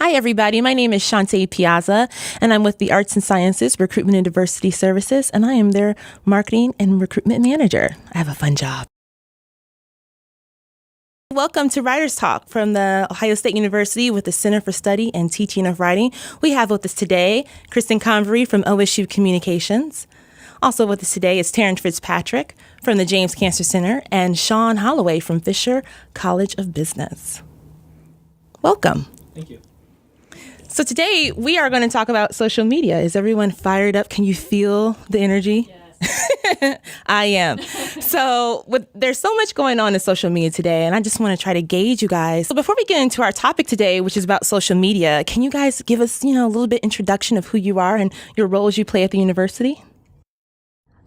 Hi, everybody. My name is Shantae Piazza, and I'm with the Arts and Sciences Recruitment and Diversity Services, and I am their Marketing and Recruitment Manager. I have a fun job. Welcome to Writers Talk from the Ohio State University with the Center for Study and Teaching of Writing. We have with us today Kristen Convery from OSU Communications. Also with us today is Taryn Fitzpatrick from the James Cancer Center and Sean Holloway from Fisher College of Business. Welcome. Thank you. So today we are going to talk about social media. Is everyone fired up? Can you feel the energy? Yes. I am. So there's so much going on in social media today, and I just want to try to gauge you guys. So before we get into our topic today, which is about social media, can you guys give us, a little bit introduction of who you are and your roles you play at the university?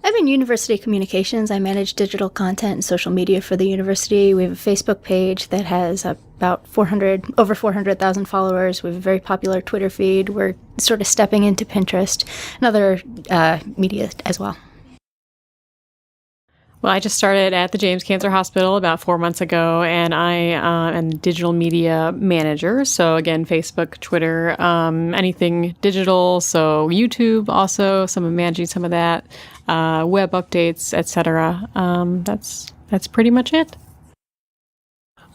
I'm in University Communications. I manage digital content and social media for the university. We have a Facebook page that has about over 400,000 followers. We have a very popular Twitter feed. We're sort of stepping into Pinterest and other media as well. Well, I just started at the James Cancer Hospital about 4 months ago, and I am a digital media manager. So again, Facebook, Twitter, anything digital. So YouTube also, I'm managing some of that, web updates, etc. That's pretty much it.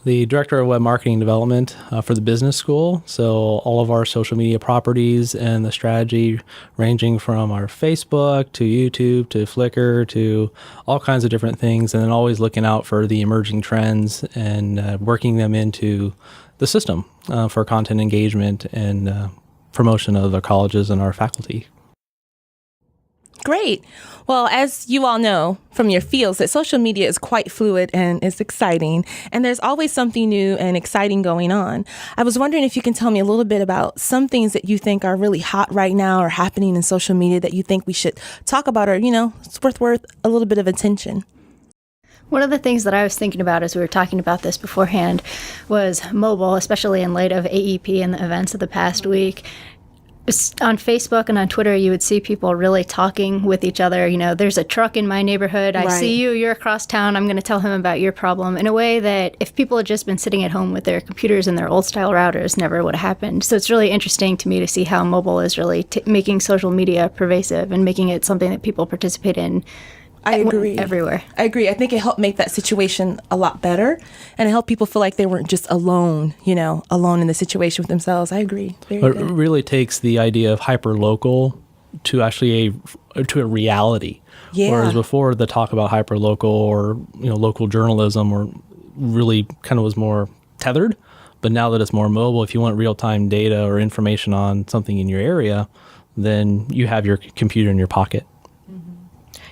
The Director of Web Marketing Development for the business school. So all of our social media properties and the strategy ranging from our Facebook to YouTube to Flickr to all kinds of different things, and then always looking out for the emerging trends and working them into the system for content engagement and promotion of our colleges and our faculty. Great. Well, as you all know from your fields, that social media is quite fluid and is exciting, and there's always something new and exciting going on. I was wondering if you can tell me a little bit about some things that you think are really hot right now or happening in social media that you think we should talk about, or, it's worth a little bit of attention. One of the things that I was thinking about as we were talking about this beforehand was mobile, especially in light of AEP and the events of the past week. On Facebook and on Twitter, you would see people really talking with each other. There's a truck in my neighborhood. I see you. You're across town. I'm going to tell him about your problem in a way that if people had just been sitting at home with their computers and their old-style routers, never would have happened. So it's really interesting to me to see how mobile is really making social media pervasive and making it something that people participate in. I agree. Everywhere. I agree. I think it helped make that situation a lot better, and it helped people feel like they weren't just alone, alone in the situation with themselves. I agree. Very good. It really takes the idea of hyper-local to actually a reality. Yeah. Whereas before, the talk about hyper-local or local journalism or really kind of was more tethered. But now that it's more mobile, if you want real-time data or information on something in your area, then you have your computer in your pocket.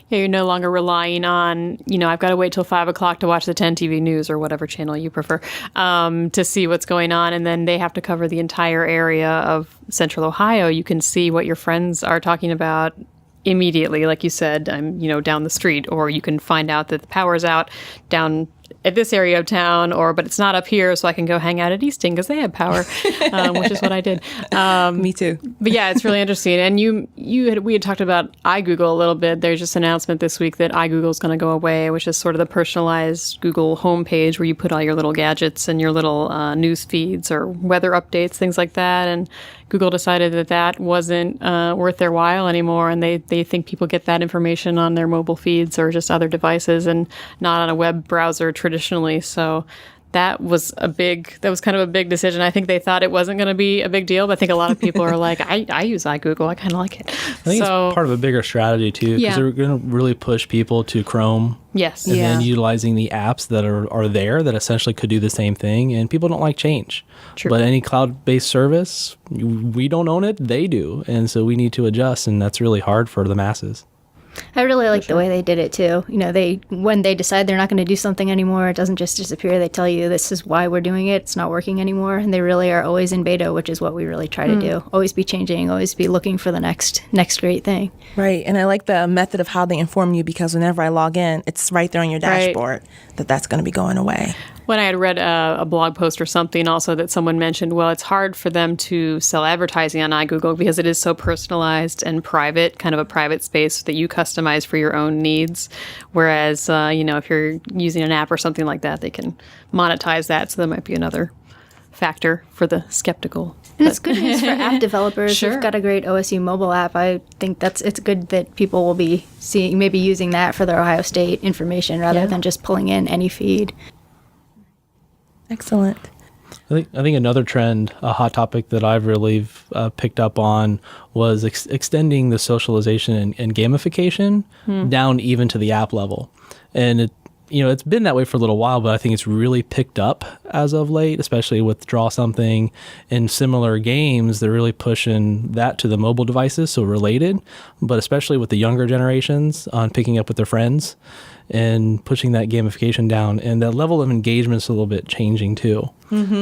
Yeah, you're no longer relying on, I've got to wait till 5 o'clock to watch the 10 TV news or whatever channel you prefer to see what's going on. And then they have to cover the entire area of Central Ohio. You can see what your friends are talking about immediately. Like you said, I'm, down the street, or you can find out that the power's out down at this area of town, but it's not up here, so I can go hang out at Easton because they have power, which is what I did. Me too. But yeah, it's really interesting. And we had talked about iGoogle a little bit. There's just an announcement this week that iGoogle is going to go away, which is sort of the personalized Google homepage where you put all your little gadgets and your little news feeds or weather updates, things like that. And Google decided that wasn't worth their while anymore, and they think people get that information on their mobile feeds or just other devices and not on a web browser traditionally. So that was kind of a big decision. I think they thought it wasn't going to be a big deal, but I think a lot of people are like, I use iGoogle. I kind of like it. I think it's part of a bigger strategy too, because they're going to really push people to Chrome. Yes. And then utilizing the apps that are there that essentially could do the same thing. And people don't like change. True. But any cloud-based service, we don't own it, they do. And so we need to adjust, and that's really hard for the masses. I really like the way they did it too. When they decide they're not going to do something anymore, it doesn't just disappear. They tell you this is why we're doing it. It's not working anymore. And they really are always in beta, which is what we really try to do. Always be changing, always be looking for the next great thing. Right. And I like the method of how they inform you, because whenever I log in, it's right there on your dashboard that's going to be going away. When I had read a blog post or something also that someone mentioned, well, it's hard for them to sell advertising on iGoogle because it is so personalized and private, kind of a private space that you customize for your own needs. Whereas, if you're using an app or something like that, they can monetize that. So that might be another factor for the skeptical. And it's good news for app developers. Sure. We've got a great OSU mobile app. I think it's good that people will be maybe using that for their Ohio State information rather than just pulling in any feed. Excellent. I think another trend, a hot topic that I've really picked up on was extending the socialization and gamification down even to the app level. And it's been that way for a little while, but I think it's really picked up as of late, especially with Draw Something and similar games. They're really pushing that to the mobile devices, so related, but especially with the younger generations on picking up with their friends and pushing that gamification down. And that level of engagement is a little bit changing too.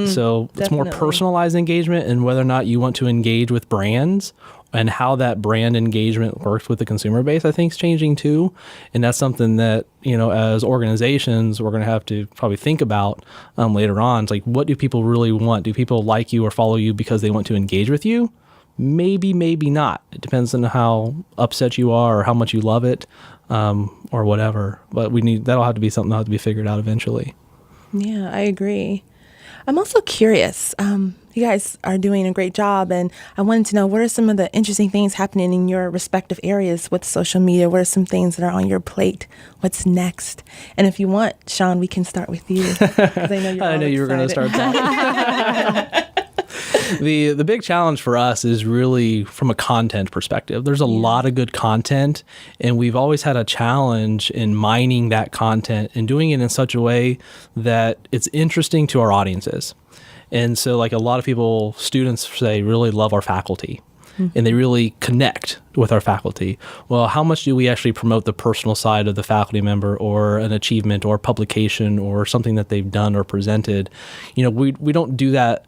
So it's more personalized engagement, and whether or not you want to engage with brands and how that brand engagement works with the consumer base, I think is changing too. And that's something that, as organizations, we're going to have to probably think about later on. It's like, what do people really want? Do people like you or follow you because they want to engage with you? Maybe, maybe not. It depends on how upset you are or how much you love it, or whatever. But that'll have to be something that'll have to be figured out eventually. Yeah, I agree. I'm also curious. You guys are doing a great job, and I wanted to know, what are some of the interesting things happening in your respective areas with social media? What are some things that are on your plate? What's next? And if you want, Sean, we can start with you, 'cause I know you were going to start talking. The big challenge for us is really from a content perspective. There's a lot of good content, and we've always had a challenge in mining that content and doing it in such a way that it's interesting to our audiences. And so, like, a lot of people, students say, really love our faculty. And they really connect with our faculty. Well, how much do we actually promote the personal side of the faculty member, or an achievement or publication or something that they've done or presented? We don't do that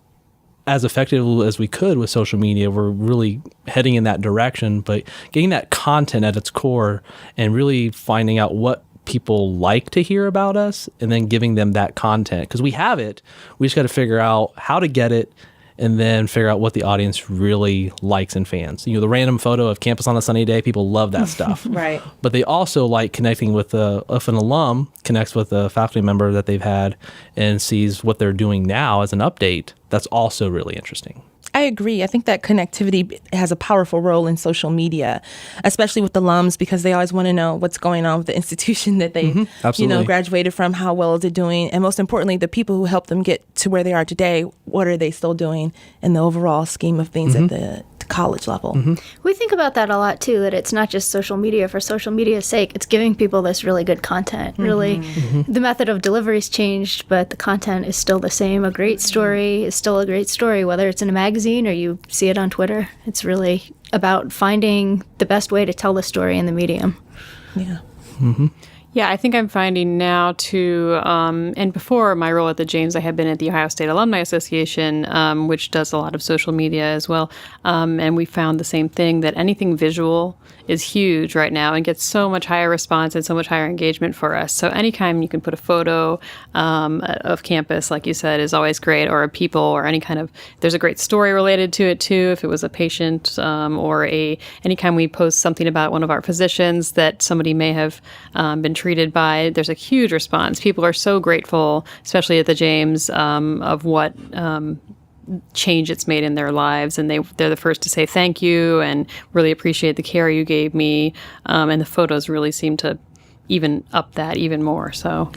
as effectively as we could with social media. We're really heading in that direction, but getting that content at its core and really finding out what people like to hear about us, and then giving them that content, because we have it. We just got to figure out how to get it, and then figure out what the audience really likes and fans. The random photo of campus on a sunny day, people love that stuff. Right. But they also like connecting with if an alum connects with a faculty member that they've had and sees what they're doing now as an update. That's also really interesting. I agree. I think that connectivity has a powerful role in social media, especially with alums, because they always want to know what's going on with the institution that they, graduated from. How well is it doing? And most importantly, the people who helped them get to where they are today, what are they still doing in the overall scheme of things at the college level? We think about that a lot too, that it's not just social media for social media's sake. It's giving people this really good content. Really, the method of delivery's changed, but the content is still the same. A great story is still a great story, whether it's in a magazine or you see it on Twitter. It's really about finding the best way to tell the story in the medium. Yeah. Yeah, I think I'm finding now too, and before my role at the James, I had been at the Ohio State Alumni Association, which does a lot of social media as well. And we found the same thing, that anything visual is huge right now and gets so much higher response and so much higher engagement for us. So anytime you can put a photo of campus, like you said, is always great, or a people, or any kind of, there's a great story related to it too, if it was a patient, or anytime we post something about one of our physicians that somebody may have been treated by, there's a huge response. People are so grateful, especially at the James, of what change it's made in their lives, and they're the first to say thank you and really appreciate the care you gave me, and the photos really seem to even up that even more. So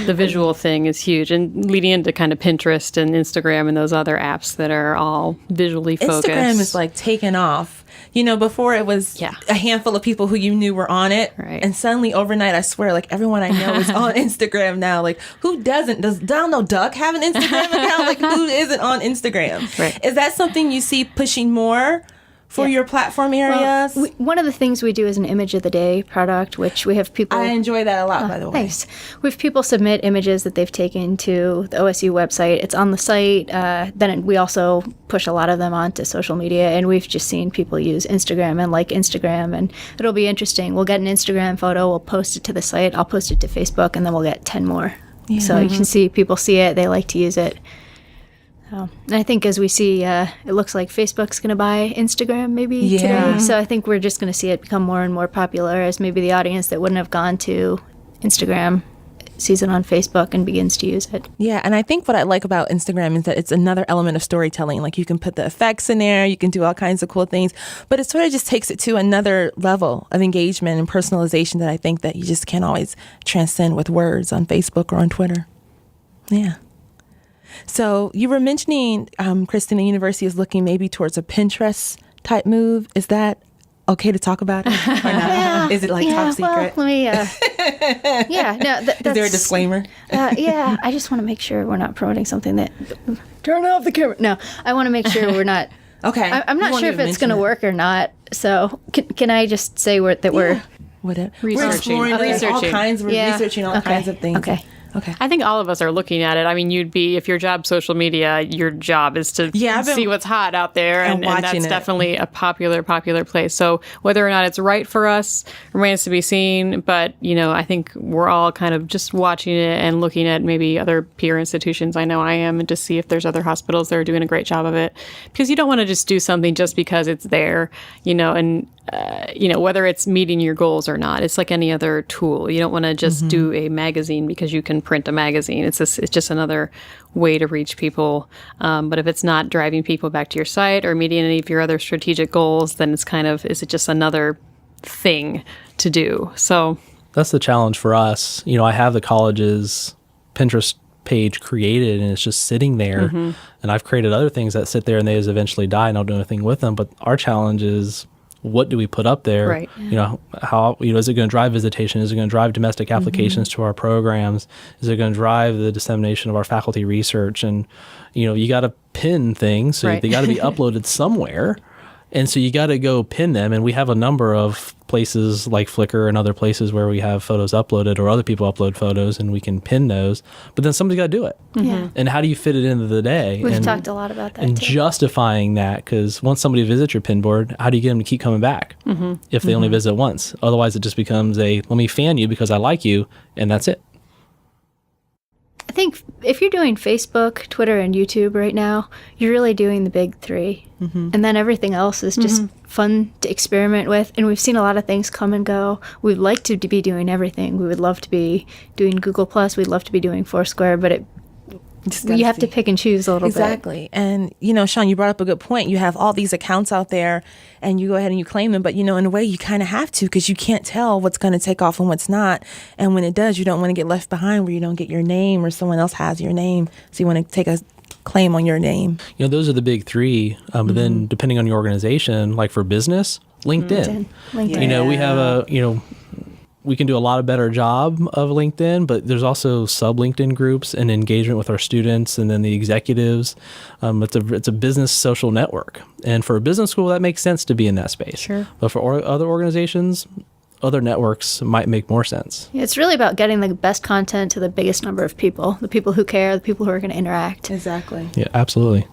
the visual thing is huge, and leading into kind of Pinterest and Instagram and those other apps that are all visually focused. Instagram is like taken off. Before it was a handful of people who you knew were on it. Right. And suddenly overnight, I swear, like, everyone I know is on Instagram now. Like, who doesn't? Does Donald Duck have an Instagram account? Like, who isn't on Instagram? Right. Is that something you see pushing more for your platform areas? Well, one of the things we do is an image of the day product, which we have people... I enjoy that a lot, by the way. Nice. We have people submit images that they've taken to the OSU website. It's on the site. Then we also push a lot of them onto social media, and we've just seen people use Instagram and like Instagram, and it'll be interesting. We'll get an Instagram photo, we'll post it to the site, I'll post it to Facebook, and then we'll get 10 more. Yeah. So you can see people see it, they like to use it. And I think as we see, it looks like Facebook's going to buy Instagram maybe today. So I think we're just going to see it become more and more popular, as maybe the audience that wouldn't have gone to Instagram sees it on Facebook and begins to use it. Yeah, and I think what I like about Instagram is that it's another element of storytelling. Like you can put the effects in there, you can do all kinds of cool things, but it sort of just takes it to another level of engagement and personalization that I think that you just can't always transcend with words on Facebook or on Twitter. Yeah. So you were mentioning, Kristen, the university is looking maybe towards a Pinterest type move. Is that okay to talk about it or not? Yeah, Is it like top secret? Well, let me, yeah, no, Is there a disclaimer? Yeah, I just want to make sure we're not promoting something that, turn off the camera. No, I want to make sure we're not. Okay. I'm You not won't sure if even it's going to mention it. work or not. So can I just say that we're Whatever. Researching. We're exploring all Researching. kinds. We're Yeah. researching all Okay. kinds of things. Okay. Okay. I think all of us are looking at it. I mean, if your job's social media, your job is to Yeah, I've been- see what's hot out there, and and watching that's it. definitely a popular place. So whether or not it's right for us remains to be seen. But I think we're all kind of just watching it and looking at maybe other peer institutions. I know I am, and to see if there's other hospitals that are doing a great job of it, because you don't want to just do something just because it's there, and whether it's meeting your goals or not. It's like any other tool. You don't want to just do a magazine because you can print a magazine. It's just another way to reach people. But if it's not driving people back to your site or meeting any of your other strategic goals, then is it just another thing to do? So That's the challenge for us. I have the college's Pinterest page created and it's just sitting there. And I've created other things that sit there and they just eventually die and I'll do anything with them. But our challenge is, what do we put up there? Right. How, is it going to drive visitation? Is it going to drive domestic applications to our programs? Is it going to drive the dissemination of our faculty research? And, you got to pin things. So Right. they got to be uploaded somewhere. And so you got to go pin them. And we have a number of places like Flickr and other places where we have photos uploaded or other people upload photos and we can pin those. But then somebody's got to do it. Yeah. And how do you fit it into the day? We've and, talked a lot about that and too. justifying that, because once somebody visits your pin board, how do you get them to keep coming back if they only visit once? Otherwise, it just becomes let me fan you because I like you, and that's it. I think if you're doing Facebook, Twitter, and YouTube right now, you're really doing the big three. And then everything else is just fun to experiment with. And we've seen a lot of things come and go. We'd like to be doing everything. We would love to be doing Google+. We'd love to be doing Foursquare, but you have to pick and choose a little bit. Exactly. And, Sean, you brought up a good point. You have all these accounts out there and you go ahead and you claim them. But, in a way, you kind of have to, because you can't tell what's going to take off and what's not. And when it does, you don't want to get left behind where you don't get your name or someone else has your name. So you want to take a claim on your name. Those are the big three. But then depending on your organization, like for business, LinkedIn. LinkedIn. We have we can do a lot of better job of LinkedIn, but there's also sub LinkedIn groups and engagement with our students and then the executives. It's a business social network. And for a business school, that makes sense to be in that space. Sure. But for other organizations, other networks might make more sense. It's really about getting the best content to the biggest number of people, the people who care, the people who are going to interact. Exactly. Yeah, absolutely.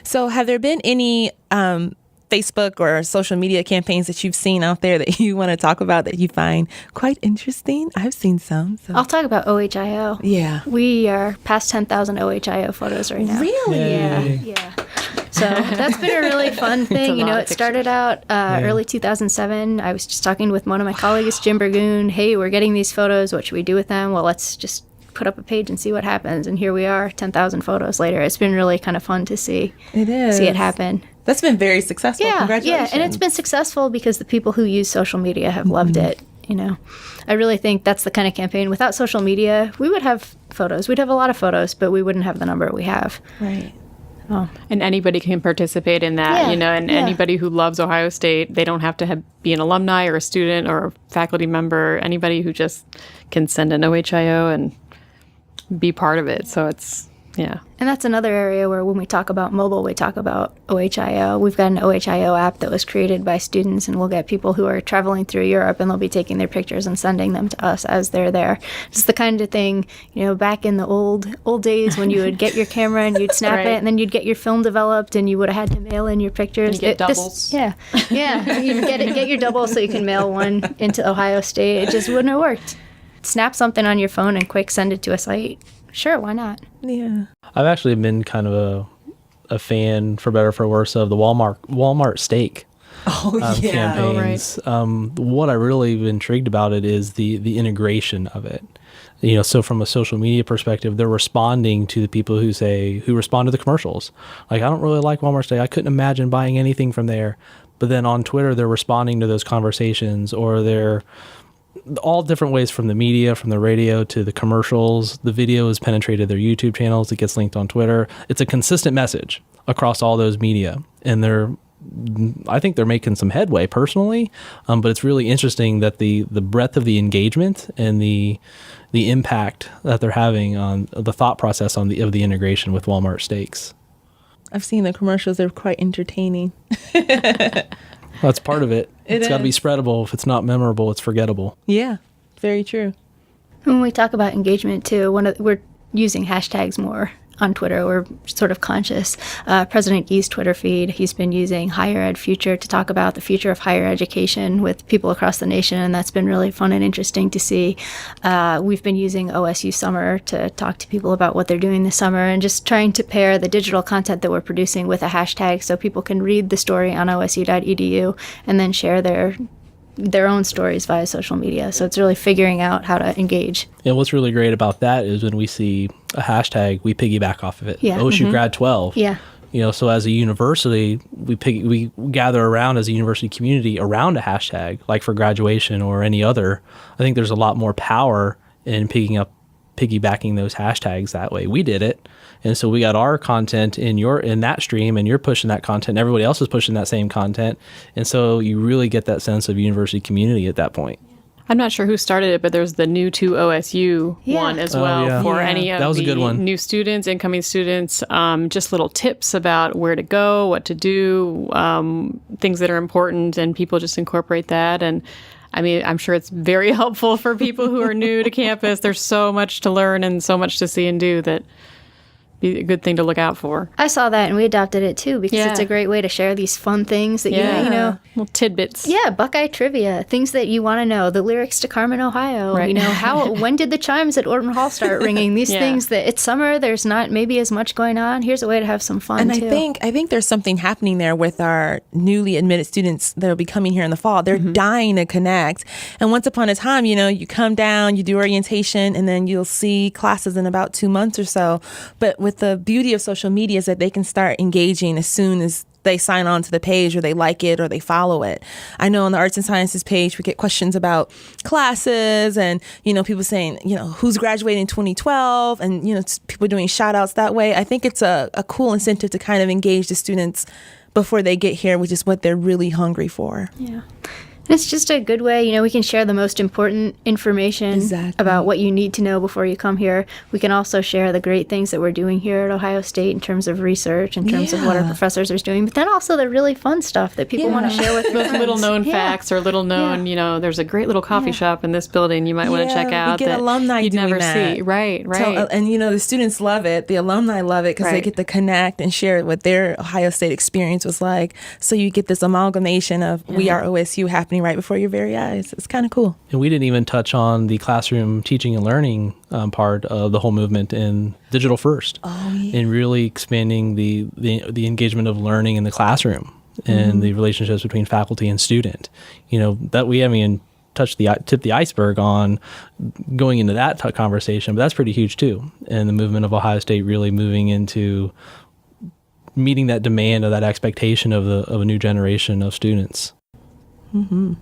So have there been any Facebook or social media campaigns that you've seen out there that you want to talk about that you find quite interesting? I've seen some. So. I'll talk about OHIO. Yeah. We are past 10,000 OHIO photos right now. Really? Yeah. So that's been a really fun thing. lot of It started out early 2007. I was just talking with one of my colleagues, Jim Burgoon. Hey, we're getting these photos. What should we do with them? Well, let's just put up a page and see what happens. And here we are, 10,000 photos later. It's been really kind of fun to see it happen. That's been very successful. Congratulations. And it's been successful because the people who use social media have loved it. I really think that's the kind of campaign. Without social media, we would have photos. We'd have a lot of photos, but we wouldn't have the number we have. Right. And anybody can participate in that, anybody who loves Ohio State, they don't have to be an alumni or a student or a faculty member. Anybody who just can send an OHIO and be part of it. So it's, yeah. And that's another area where when we talk about mobile, we talk about OHIO. We've got an OHIO app that was created by students, and we'll get people who are traveling through Europe, and they'll be taking their pictures and sending them to us as they're there. It's the kind of thing, back in the old days when you would get your camera and you'd snap Right. it, and then you'd get your film developed, and you would have had to mail in your pictures. And you get doubles. Yeah. You'd get your double so you can mail one into Ohio State. It just wouldn't have worked. Snap something on your phone and quick send it to a site. Sure, why not? Yeah. I've actually been kind of a fan, for better or for worse, of the Walmart steak. campaigns. What I really intrigued about it is the integration of it. So from a social media perspective, they're responding to the people who respond to the commercials. Like, I don't really like Walmart today. I couldn't imagine buying anything from there. But then on Twitter, they're responding to those conversations, or they're all different ways, from the media, from the radio to the commercials. The video has penetrated their YouTube channels. It gets linked on Twitter. It's a consistent message across all those media. And I think they're making some headway personally, but it's really interesting that the breadth of the engagement and the impact that they're having on the thought process of the integration with Walmart Steaks. I've seen the commercials. They're quite entertaining. That's part of it. It's got to be spreadable. If it's not memorable, it's forgettable. Yeah, very true. When we talk about engagement too, we're using hashtags more on Twitter. We're sort of conscious. President Yi's Twitter feed, he's been using Higher Ed Future to talk about the future of higher education with people across the nation, and that's been really fun and interesting to see. We've been using OSU Summer to talk to people about what they're doing this summer, and just trying to pair the digital content that we're producing with a hashtag so people can read the story on osu.edu and then share their own stories via social media. So it's really figuring out how to engage. And what's really great about that is when we see a hashtag, we piggyback off of it. Yeah. OSU Grad 12. Yeah. So as a university, we gather around as a university community around a hashtag, like for graduation or any other. I think there's a lot more power in piggybacking those hashtags that way. We did it. And so we got our content in that stream, and you're pushing that content, and everybody else is pushing that same content. And so you really get that sense of university community at that point. I'm not sure who started it, but there's the new to OSU one as well for any of the new students, incoming students, just little tips about where to go, what to do, things that are important, and people just incorporate that. And I mean, I'm sure it's very helpful for people who are new to campus. There's so much to learn and so much to see and do that be a good thing to look out for. I saw that and we adopted it too because it's a great way to share these fun things that little tidbits. Yeah, Buckeye trivia, things that you want to know, the lyrics to Carmen, Ohio. Right. When did the chimes at Orton Hall start ringing? These things that it's summer, there's not maybe as much going on. Here's a way to have some fun and too. I think there's something happening there with our newly admitted students that will be coming here in the fall. They're dying to connect. And once upon a time, you come down, you do orientation, and then you'll see classes in about 2 months or so. But with the beauty of social media is that they can start engaging as soon as they sign on to the page, or they like it, or they follow it. I know on the arts and sciences page, we get questions about classes and, people saying, who's graduating in 2012, and, people doing shout outs that way. I think it's a cool incentive to kind of engage the students before they get here, which is what they're really hungry for. Yeah. It's just a good way, we can share the most important information about what you need to know before you come here. We can also share the great things that we're doing here at Ohio State in terms of research, in terms of what our professors are doing, but then also the really fun stuff that people want to share with those little known facts or little known, there's a great little coffee shop in this building you might want to check out we get that alumni you'd doing never that. see. Right. And the students love it. The alumni love it because they get to connect and share what their Ohio State experience was like. So you get this amalgamation of we are OSU happening right before your very eyes. It's kind of cool. And we didn't even touch on the classroom teaching and learning part of the whole movement in digital first, and really expanding the engagement of learning in the classroom and the relationships between faculty and student. That we haven't even tip the iceberg on going into that conversation, but that's pretty huge too. And the movement of Ohio State really moving into meeting that demand or that expectation of a new generation of students. Mm-hmm.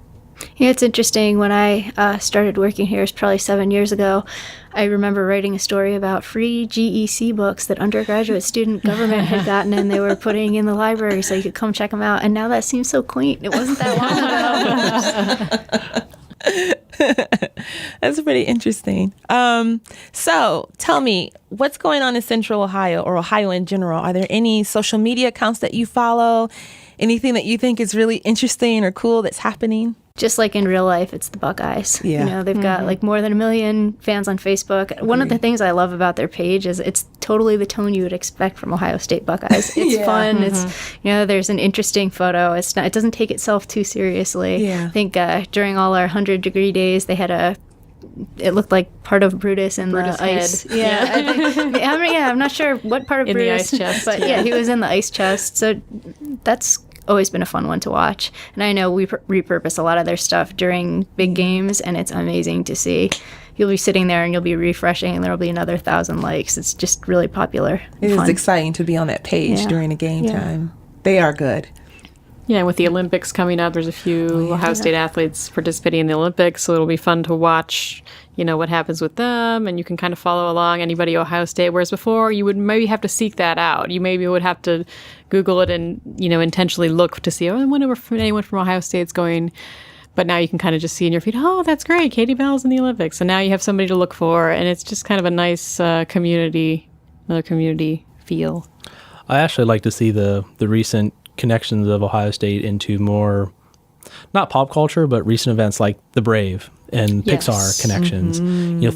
Yeah, it's interesting. When I started working here, it's probably 7 years ago, I remember writing a story about free GEC books that undergraduate student government had gotten, and they were putting in the library so you could come check them out. And now that seems so quaint. It wasn't that long ago. That's pretty interesting. So tell me, what's going on in Central Ohio or Ohio in general? Are there any social media accounts that you follow? Anything that you think is really interesting or cool that's happening? Just like in real life, it's the Buckeyes. Yeah. They've got more than 1 million fans on Facebook. One of the things I love about their page is it's totally the tone you would expect from Ohio State Buckeyes. It's fun. It's there's an interesting photo. It doesn't take itself too seriously. Yeah. I think during all our 100-degree days, they had it looked like part of Brutus in Brutus the ice. head. Yeah, I'm not sure what part of in Brutus. the ice chest. But he was in the ice chest. So that's always been a fun one to watch. And I know we repurpose a lot of their stuff during big games, and it's amazing to see. You'll be sitting there and you'll be refreshing, and there'll be another 1,000 likes. It's just really popular. It fun. is exciting to be on that page during the game time. They are good. Yeah, with the Olympics coming up, there's a few Ohio State athletes participating in the Olympics, so it'll be fun to watch, what happens with them, and you can kind of follow along anybody Ohio State, whereas before you would maybe have to seek that out. You maybe would have to Google it and, intentionally look to see, I wonder if anyone from Ohio State's going. But now you can kind of just see in your feed, oh, that's great, Katie Bell's in the Olympics. And now you have somebody to look for, and it's just kind of a nice community feel. I actually like to see the recent connections of Ohio State into more, not pop culture, but recent events like The Brave and Pixar connections.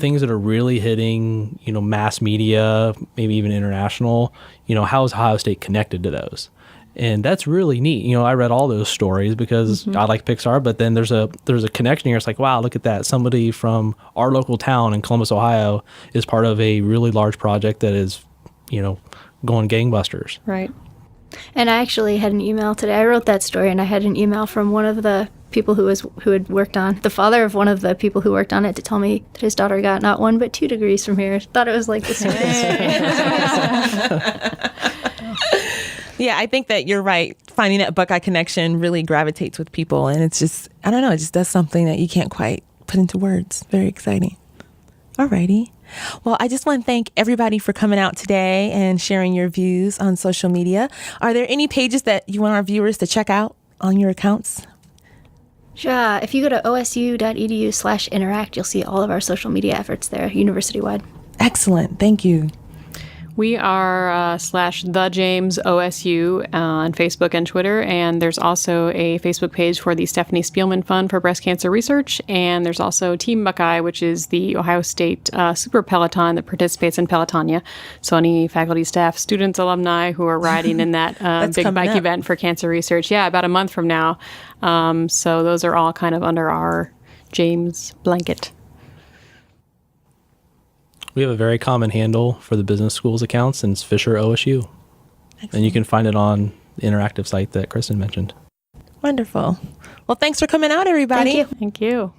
Things that are really hitting, mass media, maybe even international. How is Ohio State connected to those? And that's really neat. I read all those stories because I like Pixar, but then there's a connection here. It's like, wow, look at that. Somebody from our local town in Columbus, Ohio is part of a really large project that is, going gangbusters. Right. And I actually had an email today. I wrote that story, and I had an email from one of the people who had worked on, the father of one of the people who worked on it, to tell me that his daughter got not 1 but 2 degrees from here. Thought it was like the sweetest. Yeah, I think that you're right. Finding that Buckeye connection really gravitates with people, and it's just, I don't know, it just does something that you can't quite put into words. Very exciting. Alrighty. Well, I just want to thank everybody for coming out today and sharing your views on social media. Are there any pages that you want our viewers to check out on your accounts? Sure. If you go to osu.edu/interact, you'll see all of our social media efforts there, university-wide. Excellent. Thank you. We are /TheJamesOSU on Facebook and Twitter, and there's also a Facebook page for the Stephanie Spielman Fund for Breast Cancer Research, and there's also Team Buckeye, which is the Ohio State Super Peloton that participates in Pelotonia. So any faculty, staff, students, alumni who are riding in that big bike event for cancer research, about a month from now. So those are all kind of under our James blanket. We have a very common handle for the business schools accounts, and it's Fisher OSU. Excellent. And you can find it on the interactive site that Kristen mentioned. Wonderful. Well, thanks for coming out, everybody. Thank you. Thank you.